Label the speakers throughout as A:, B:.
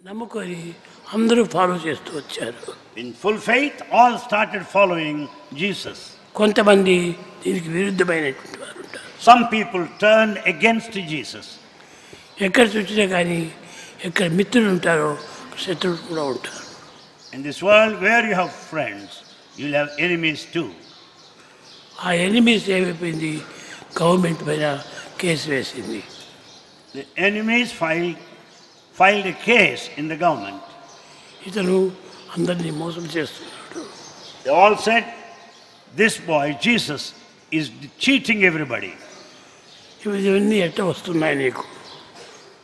A: నమ్ముకొని అందరూ ఫాలో చేస్తూ వచ్చారు.
B: In full faith, all started following Jesus.
A: కొంతమంది దీనికి విరుద్ధమైనటువంటి వారు ఉంటారు.
B: Some people turned against Jesus.
A: ఎక్కడ చూసినా కానీ ఎక్కడ మిత్రులు ఉంటారో శత్రువులు కూడా ఉంటారు.
B: In this world, where you have friends, you will have enemies too.
A: ఆ ఎనిమీస్ ఏమైపోయింది, గవర్నమెంట్ పైన కేసు వేసింది.
B: The enemies filed a case in the government.
A: ఇతను అందరినీ మోసం చేస్తున్నాడు.
B: They all said, this boy, Jesus, is cheating everybody.
A: ఇవన్నీ ఎట్ట వస్తున్నాయి నీకు?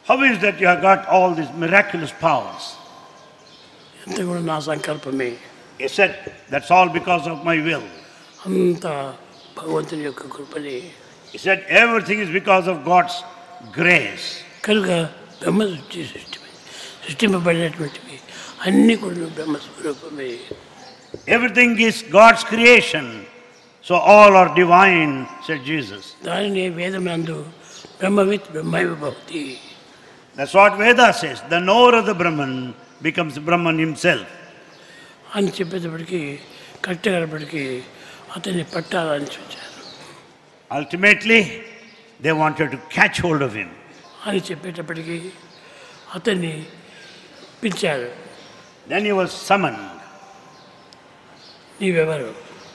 B: How is that you have got all these miraculous powers?
A: ఎంత కూడా నా సంకల్పమే.
B: He said, that's all because of my will.
A: అంత భగవంతుని యొక్క కృపనే.
B: He said, everything is because of God's grace.
A: కనుక బ్రహ్మ సృష్టింపబడినటువంటివి అన్నీ కూడా బ్రహ్మస్వరూపమే.
B: Everything is God's creation, so all are divine, said Jesus.
A: దానిని వేదమందు బ్రహ్మవిత్ బ్రహ్మైవ భవతి.
B: That's what Veda says. The knower of the Brahman becomes Brahman himself.
A: అని చెప్పేటప్పటికీ కట్టగలప్పటికీ అతన్ని పట్టాలని చూచారు.
B: Ultimately, they wanted to catch hold of him.
A: అని చెప్పేటప్పటికీ అతన్ని పిలిచారు.
B: Then he was summoned.
A: నీవెవరు?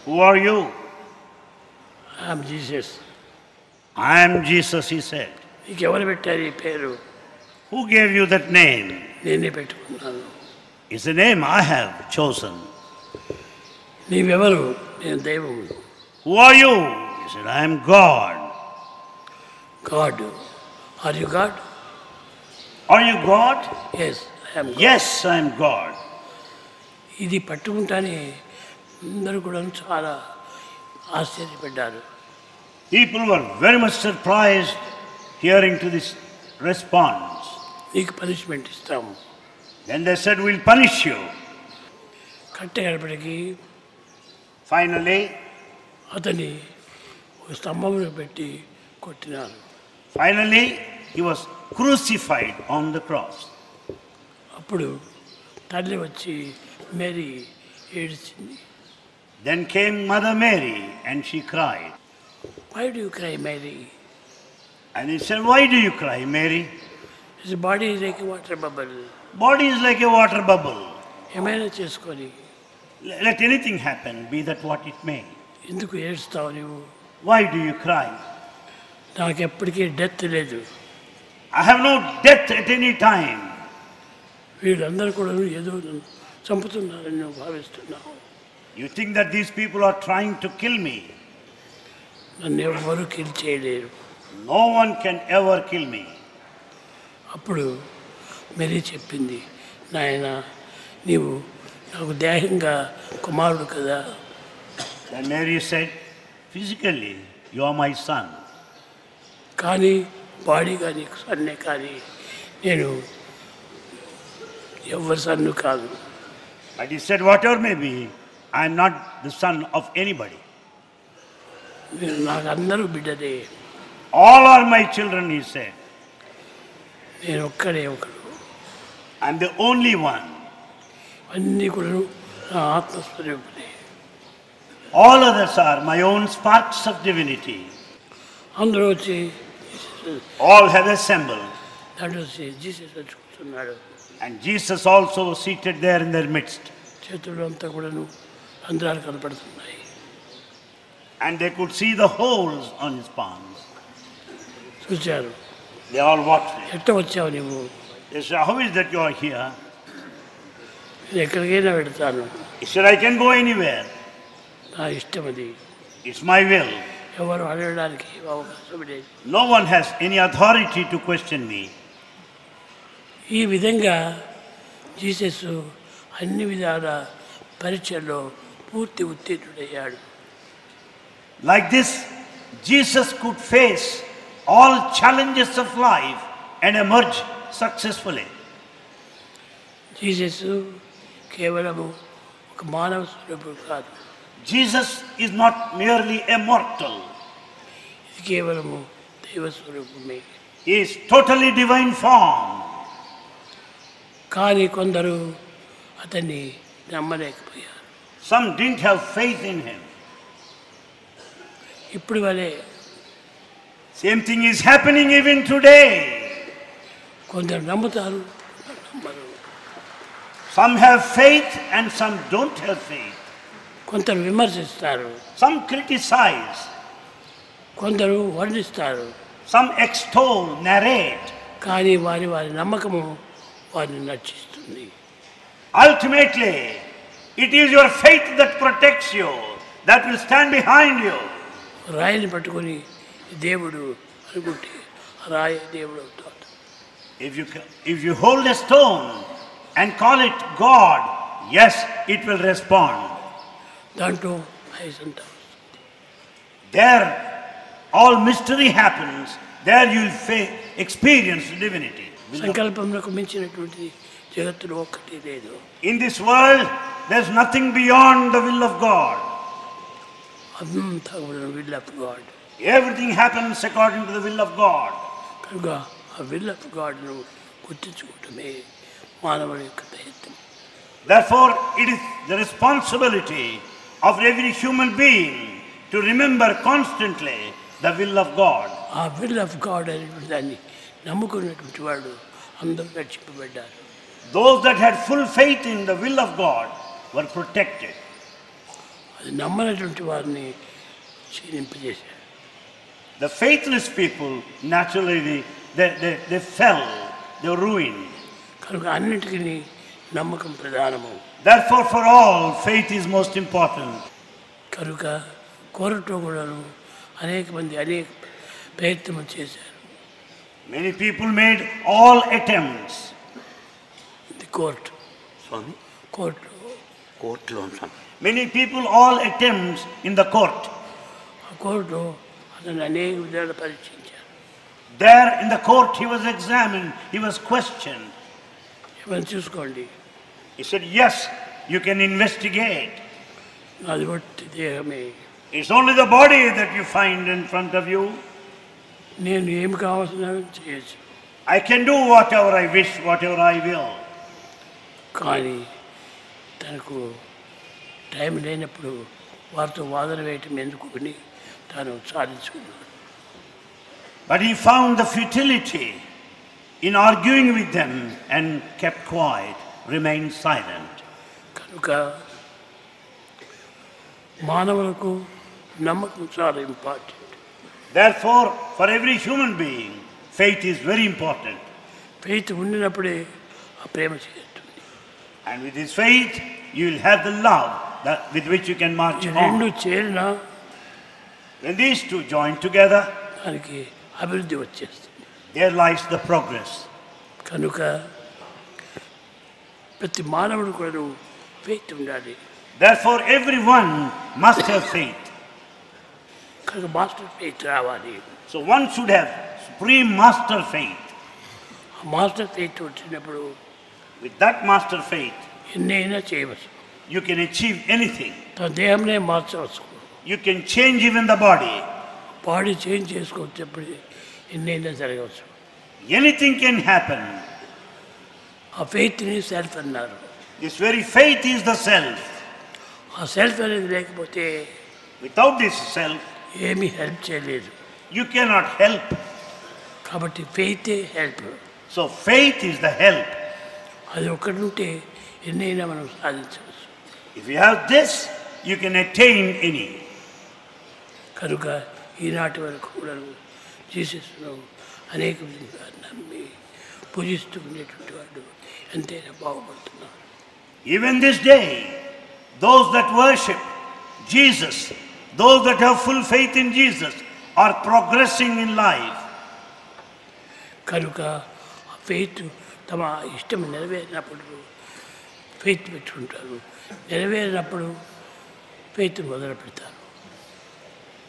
B: Who are you?
A: I'm Jesus.
B: I am Jesus, he said.
A: నీకు ఎవరు పెట్టారు ఈ పేరు?
B: Who gave you that name?
A: నేనే పెట్టుకున్నాను.
B: It's a name I have chosen.
A: నీవెవరు? నేను దైవమును.
B: Who are you? He said, I am God.
A: God. Are you God?
B: Are you God?
A: Yes, I am God.
B: Yes, I am God.
A: ఇది పట్టుకుంటానే అందరూ కూడా చాలా ఆశ్చర్యపడ్డారు.
B: People were very much surprised hearing to this response.
A: నీకు punishment ఇస్తాము.
B: Then they said, we'll punish you.
A: కట్టగడపడికి
B: Finally,
A: అతన్ని ఒక స్తంభంలో పెట్టి కొట్టినారు.
B: Finally, he was crucified on the cross.
A: అప్పుడు తల్లి వచ్చి మేరీ ఏడ్చింది.
B: Then came Mother Mary and she cried.
A: Why do you cry, Mary?
B: And he said, why do you cry, Mary?
A: His body is like a water bubble.
B: Body is like a water bubble.
A: ఏమైనా చేసుకొని
B: Let anything happen, be that what it may.
A: ఎందుకు ఏడుస్తావు నువ్వు?
B: Why do you cry?
A: నాకు ఎప్పటికీ death లేదు.
B: I have no death at any time.
A: వీళ్ళందరూ కూడా ఏదో చంపుతున్నారని నువ్వు భావిస్తున్నావు.
B: You think that these people are trying to kill me?
A: నన్ను ఎవరు కిల్ చేయలేరు.
B: No one can ever kill me.
A: అప్పుడు మేరీ చెప్పింది, నాయన నీవు నాకు దేహంగా కుమారుడు కదా.
B: Then Mary said, physically, you are my son.
A: కానీ బాడీగా నీకు సన్నే, కానీ నేను ఎవరి సన్ను కాదు.
B: But he said, whatever may be, I am not the son of anybody.
A: మీరు నాకు అందరూ బిడ్డలే.
B: All are my children, he said.
A: నేను ఒక్కడే ఒకడు.
B: I am the only one.
A: అన్నీ కూడా నా ఆత్మస్వరూపులే.
B: All others are my own sparks of divinity.
A: అందరూ వచ్చి
B: All have assembled.
A: దాంట్లో వచ్చి జీసస్ వచ్చి కూర్చున్నాడు.
B: And Jesus also was seated there in their midst.
A: చేతులు అంతా కూడాను రంధ్రాలు కనపడుతున్నాయి.
B: And they could see the holes on his palms.
A: చూచారు.
B: They all watched him.
A: ఎట్ట వచ్చావు నువ్వు?
B: They said, how is that you are here?
A: నేను ఎక్కడికైనా పెడతాను.
B: He said, I can go anywhere.
A: నా ఇష్టం అది.
B: It's my will.
A: ఎవరు అడగడానికి అవకాశం లేదు.
B: No one has any authority to question me.
A: ఈ విధంగా జీసస్ అన్ని విధాల పరీక్షల్లో పూర్తి ఉత్తీర్ణుడయ్యాడు.
B: Like this, Jesus could face all challenges of life and emerge successfully.
A: Jesus కేవలము ఒక మానవ స్వరూపుడు కాదు.
B: Jesus is not merely a mortal.
A: ఇది కేవలము దైవ స్వరూపమే.
B: He is totally divine form.
A: కానీ కొందరు అతన్ని నమ్మలేకపోయారు.
B: Some didn't have faith in him.
A: ఇప్పుడు వలె
B: Same thing is happening even today.
A: కొందరు నమ్ముతారు, నమ్మరు.
B: Some have faith and some don't have faith.
A: కొందరు విమర్శిస్తారు,
B: Some criticize,
A: కొందరు వర్ణిస్తారు.
B: some extol, narrate.
A: కానీ వారి వారి నమ్మకము వారిని నచ్చిస్తుంది.
B: Ultimately, it is your faith that protects you, that will stand behind you.
A: రాయిని పట్టుకొని దేవుడు అనుకుంటే రాయి దేవుడు అవుతాడు.
B: If you hold a stone and call it God, yes, it will respond.
A: దాంట్లో ఐసంతా
B: There, all mystery happens. There you will experience divinity.
A: సంకల్పంలోకి మించినటువంటి జగత్తులో ఒక్కటి లేదు.
B: In this world, there's nothing beyond the will of God.
A: అంతా కూడా will of God.
B: Everything happens according to the will of God.
A: కనుక ఆ will of గాడ్ను గుర్తించుకోవటమే మానవుని యొక్క ప్రయత్నం.
B: Therefore, it is the responsibility of every human being to remember constantly the will of God.
A: ఆ will of God అనేటువంటి దాన్ని నమ్ముకున్నటువంటి వాడు అందరూ రక్షింపబడ్డారు.
B: Those that had full faith in the will of God were protected.
A: అది నమ్మనటువంటి వారిని క్షీణింపజేశారు.
B: The faithless people, naturally, they fell, they were ruined.
A: కనుక అన్నిటికీ నమ్మకం ప్రధానము.
B: Therefore, for all, faith is most important.
A: కనుక కోరటం కూడాను అనేక మంది అనేక ప్రయత్నం చేశారు.
B: Many people made all attempts.
A: The court
B: Swami?
A: కోర్టులో
B: Many people all attempts in the court.
A: ఆ కోర్టు అతను అనేక విధాలు పరీక్షించారు.
B: There in the court he was examined, he was questioned.
A: ఏమైనా చూసుకోండి,
B: He said, yes, you can investigate.
A: అది బట్టి దేహమే,
B: It's only the body that you find in front of you.
A: నేను ఏమి కావాల్సిన చేయొచ్చు,
B: I can do whatever I wish, whatever I will.
A: కానీ తనకు టైం లేనప్పుడు వారితో వాదన వేయటం ఎందుకు అని తాను సాధించుకున్నాడు.
B: But he found the futility in arguing with them and kept quiet, remained silent.
A: కనుక మానవులకు నమ్మకం చాలా important.
B: Therefore, for every human being, faith is very important.
A: Faith ఉండినప్పుడే ఆ ప్రేమ చేస్తుంది.
B: And with this faith, you will have the love with which you can march
A: ఈ రెండు
B: on.
A: చేరినా
B: When these two join together,
A: దానికి అభివృద్ధి వచ్చేస్తుంది.
B: there lies the progress.
A: కనుక ప్రతి మానవుడు కూడా ఫెయిత్ ఉండాలి.
B: Therefore, everyone must have faith.
A: కనుక మాస్టర్ ఫెయిత్ రావాలి.
B: So one should have supreme master faith.
A: ఆ మాస్టర్ ఫెయిత్ వచ్చినప్పుడు
B: With that master faith,
A: ఎన్నైనా చేయవచ్చు.
B: you can achieve anything.
A: తన దేహంనే మార్చవచ్చు.
B: You can change even the body.
A: Body change చేసుకోవచ్చప్పుడు ఎన్నైనా జరగవచ్చు.
B: Anything can happen.
A: ఆ ఫెయిత్ని సెల్ఫ్ అన్నారు.
B: This very faith is the self.
A: ఆ సెల్ఫ్ అనేది లేకపోతే
B: Without this self,
A: ఏమీ హెల్ప్ చేయలేదు.
B: you cannot help.
A: కాబట్టి ఫెయితే help.
B: So faith is the help.
A: అది ఒక్కటి ఉంటే ఎన్నైనా మనం సాధించవచ్చు.
B: If you have this, you can attain any.
A: కనుక ఈనాటి వరకు కూడా జీసస్ను అనేక విధంగా నమ్మి పూజిస్తూ ఉండేటువంటి వాడు ఎంతైనా బాగుపడుతున్నారు.
B: Even this day, those that worship Jesus, those that have full faith in Jesus, are progressing in life.
A: కనుక ఆ ఫెయిత్ తమ ఇష్టం నెరవేరినప్పుడు ఫెయిత్ పెట్టుకుంటారు, నెరవేరినప్పుడు ఫెయిత్ మొదలు పెడతారు.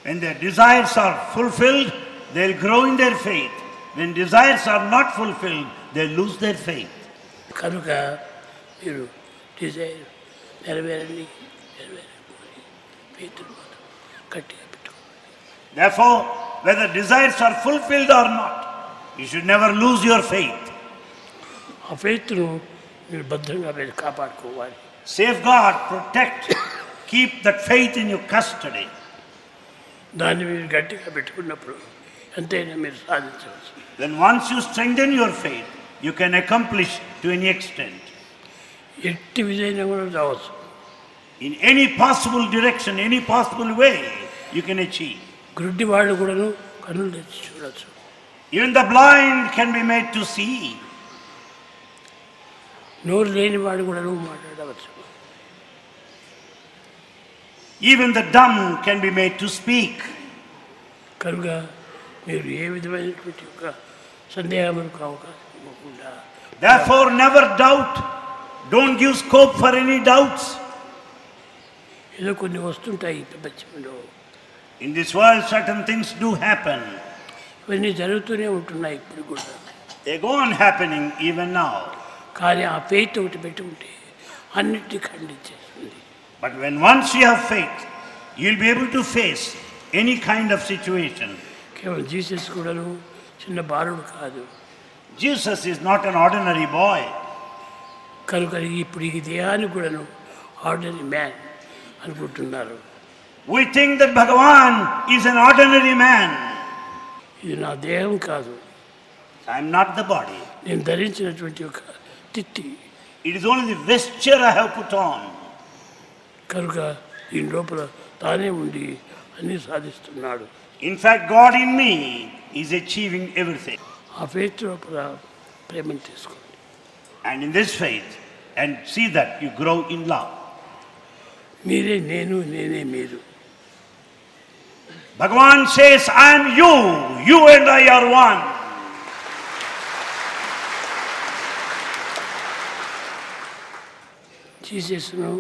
B: When their desires are fulfilled, they'll grow in their faith. When desires are not fulfilled, they'll lose their faith.
A: కనుక మీరు Dzire నెరవేరని faith గట్టిగా పెట్టుకోవాలి.
B: Therefore, whether desires are fulfilled or not, you should never lose your faith.
A: ఆ ఫెయిత్ను మీరు భద్రంగా మీరు కాపాడుకోవాలి.
B: Safeguard, protect, keep that faith in your custody.
A: దాన్ని మీరు గట్టిగా పెట్టుకున్నప్పుడు ఎంతైనా మీరు సాధించవచ్చు.
B: Then once you strengthen your faith, you can accomplish to any extent.
A: ఎట్టి విజయం కూడా రావచ్చు.
B: In any possible direction, any possible way, you can achieve.
A: గుడ్డి వాళ్ళు కూడాను కన్నులు తెచ్చి చూడవచ్చు.
B: Even the blind can be made to see.
A: నోరు లేని వాడు కూడాను మాట్లాడవచ్చు.
B: Even the dumb can be made to speak.
A: కనుక మీరు ఏ విధమైనటువంటి ఒక సందేహములకు అవకాశం ఇవ్వకుండా,
B: Therefore, never doubt. Don't give scope for any doubts.
A: ఏదో కొన్ని వస్తుంటాయి ప్రపంచంలో.
B: In this world, certain things do happen.
A: ఇవన్నీ జరుగుతూనే ఉంటున్నాయి ఇప్పుడు కూడా.
B: They go on happening even now.
A: కానీ ఆ ఫెయిత్ ఒకటి పెట్టుకుంటే అన్నిటినీ ఖండించేస్తుంది.
B: But when once you have faith, you'll be able to face any kind of situation.
A: కేవలం జీసస్ కూడాను చిన్న బాలుడు కాదు.
B: Jesus is not an ordinary boy.
A: కనుక ఇప్పుడు ఈ దేహాన్ని కూడాను ఆర్డినరీ మ్యాన్ అనుకుంటున్నారు.
B: We think that Bhagavan is an ordinary man.
A: ఇది నా దేహం కాదు,
B: I am not the body.
A: నేను ధరించినటువంటి ఒక తిత్తి.
B: It is only the vesture I have put on.
A: కనుక దీని లోపల తానే ఉండి అన్నీ సాధిస్తున్నాడు.
B: In fact, God in me is achieving everything.
A: ఆ ఫెయిత్ లోపల ప్రేమను తీసుకోండి.
B: And in this faith, and see that you grow in love.
A: మీరే నేను, నేనే మీరు.
B: Bhagavan says, I am you, you and I are one.
A: జీసస్ను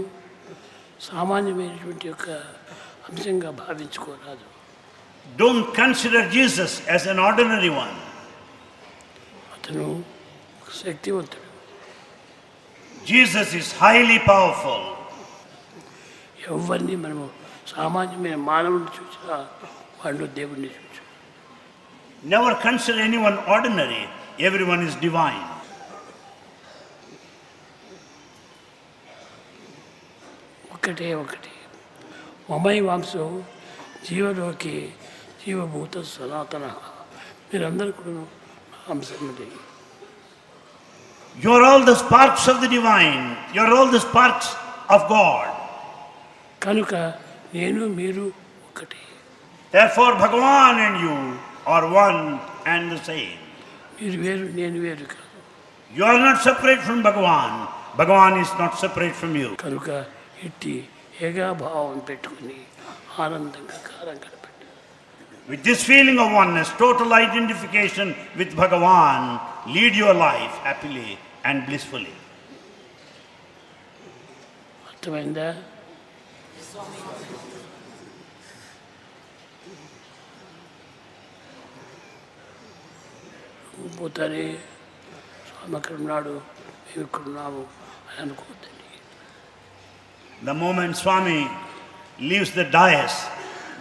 A: సామాన్యమైనటువంటి ఒక అంశంగా భావించుకోరాదు.
B: Don't consider Jesus as an ordinary one.
A: అతను ఒక శక్తివంతుడు.
B: Jesus is highly powerful.
A: ఎవరిని మనము సామాన్యమైన మానవుని చూసినా వాళ్ళు దేవుణ్ణి చూచు.
B: Never consider anyone ordinary. Everyone is divine.
A: ఒకటే ఒకటి మమై వాంశో జీవలోకి జీవభూత సనాతన. మీరందరూ కూడా నా అంశములే.
B: You are all the sparks of the divine. You are all the sparks of God.
A: కనుక నేను మీరు ఒకటే.
B: Therefore, Bhagavan and you are one and the same.
A: మీరు వేరు, నేను వేరు కాదు.
B: You are not separate from Bhagavan. Bhagavan is not separate from you.
A: కనుక ఇట్టి ఏకాభావం పెట్టుకుని ఆనందంగా కాలం గడపండి.
B: With this feeling of oneness, total identification with Bhagavan, lead your life happily and blissfully.
A: అర్థమైందా? పోతానే స్వామి అక్కడ ఉన్నాడు, మేము ఇక్కడ ఉన్నాము అని అనుకోవద్దండి.
B: The moment Swami leaves the dais,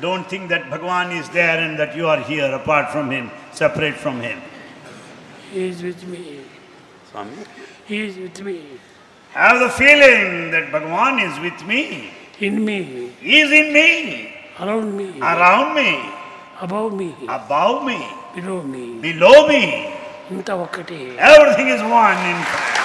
B: don't think that Bhagavan is there and that you are here apart from him, separate from him.
A: He is with me.
B: Swami?
A: He is with me.
B: Have the feeling that Bhagavan is with me.
A: In me.
B: He is in me.
A: Around me.
B: Around me.
A: Above me.
B: Above me.
A: Below me.
B: Below me.
A: ఇంత ఒక్కటే.
B: Everything is one in fact.